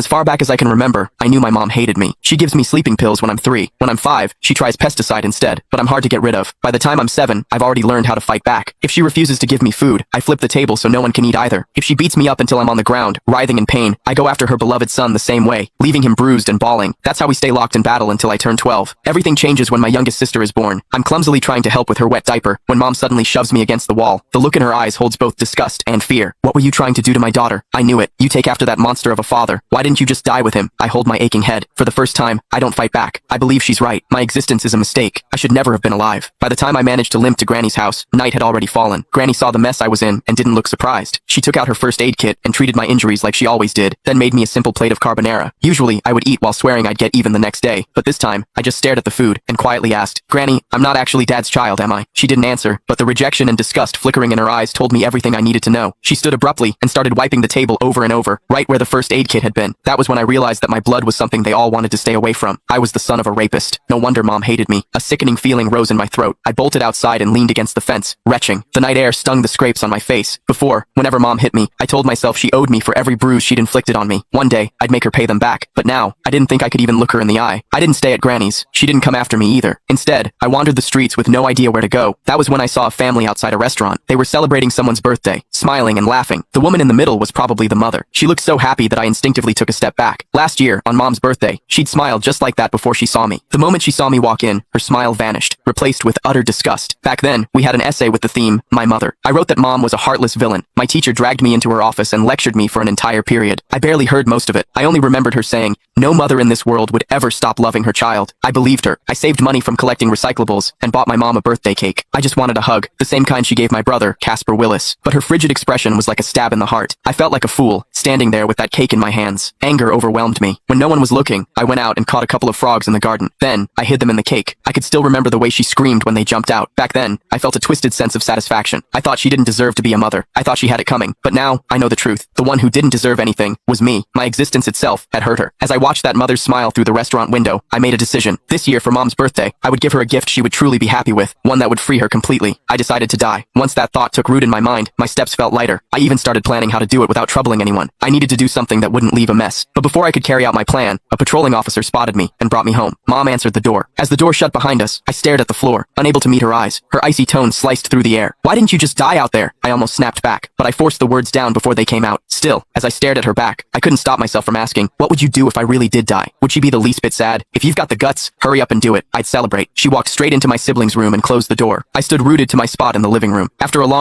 As far back as I can remember, I knew my mom hated me. She gives me sleeping pills when I'm 3. When I'm 5, she tries pesticide instead, but I'm hard to get rid of. By the time I'm 7, I've already learned how to fight back. If she refuses to give me food, I flip the table so no one can eat either. If she beats me up until I'm on the ground, writhing in pain, I go after her beloved son the same way, leaving him bruised and bawling. That's how we stay locked in battle until I turn 12. Everything changes when my youngest sister is born. I'm clumsily trying to help with her wet diaper when mom suddenly shoves me against the wall. The look in her eyes holds both disgust and fear. What were you trying to do to my daughter? I knew it. You take after that monster of a father. Why didn't you just die with him? I hold my aching head. For the first time, I don't fight back. I believe she's right. My existence is a mistake. I should never have been alive. By the time I managed to limp to Granny's house, night had already fallen. Granny saw the mess I was in and didn't look surprised. She took out her first aid kit and treated my injuries like she always did, then made me a simple plate of carbonara. Usually, I would eat while swearing I'd get even the next day, but this time, I just stared at the food and quietly asked, "Granny, I'm not actually Dad's child, am I?" She didn't answer, but the rejection and disgust flickering in her eyes told me everything I needed to know. She stood abruptly and started wiping the table over and over, right where the first aid kit had been. That was when I realized that my blood was something they all wanted to stay away from. I was the son of a rapist. No wonder Mom hated me. A sickening feeling rose in my throat. I bolted outside and leaned against the fence, retching. The night air stung the scrapes on my face. Before, whenever Mom hit me, I told myself she owed me for every bruise she'd inflicted on me. One day, I'd make her pay them back. But now, I didn't think I could even look her in the eye. I didn't stay at Granny's. She didn't come after me either. Instead, I wandered the streets with no idea where to go. That was when I saw a family outside a restaurant. They were celebrating someone's birthday, smiling and laughing. The woman in the middle was probably the mother. She looked so happy that I instinctively took a step back. Last year, on Mom's birthday, she'd smiled just like that before she saw me. The moment she saw me walk in, her smile vanished, replaced with utter disgust. Back then, we had an essay with the theme, My Mother. I wrote that Mom was a heartless villain. My teacher dragged me into her office and lectured me for an entire period. I barely heard most of it. I only remembered her saying, no mother in this world would ever stop loving her child. I believed her. I saved money from collecting recyclables and bought my mom a birthday cake. I just wanted a hug, the same kind she gave my brother, Casper Willis. But her frigid expression was like a stab in the heart. I felt like a fool, standing there with that cake in my hands. Anger overwhelmed me. When no one was looking, I went out and caught a couple of frogs in the garden. Then, I hid them in the cake. I could still remember the way she screamed when they jumped out. Back then, I felt a twisted sense of satisfaction. I thought she didn't deserve to be a mother. I thought she had it coming. But now, I know the truth. The one who didn't deserve anything was me. My existence itself had hurt her. As I watched that mother's smile through the restaurant window, I made a decision. This year for Mom's birthday, I would give her a gift she would truly be happy with, one that would free her completely. I decided to die. Once that thought took root in my mind, my steps felt lighter. I even started planning how to do it without troubling anyone. I needed to do something that wouldn't leave a mess. But before I could carry out my plan, a patrolling officer spotted me and brought me home. Mom answered the door. As the door shut behind us, I stared at the floor, unable to meet her eyes. Her icy tone sliced through the air. "Why didn't you just die out there?" I almost snapped back, but I forced the words down before they came out. Still, as I stared at her back, I couldn't stop myself from asking, what would you do if I really did die? Would she be the least bit sad? If you've got the guts, hurry up and do it. I'd celebrate. She walked straight into my siblings' room and closed the door. I stood rooted to my spot in the living room. After a long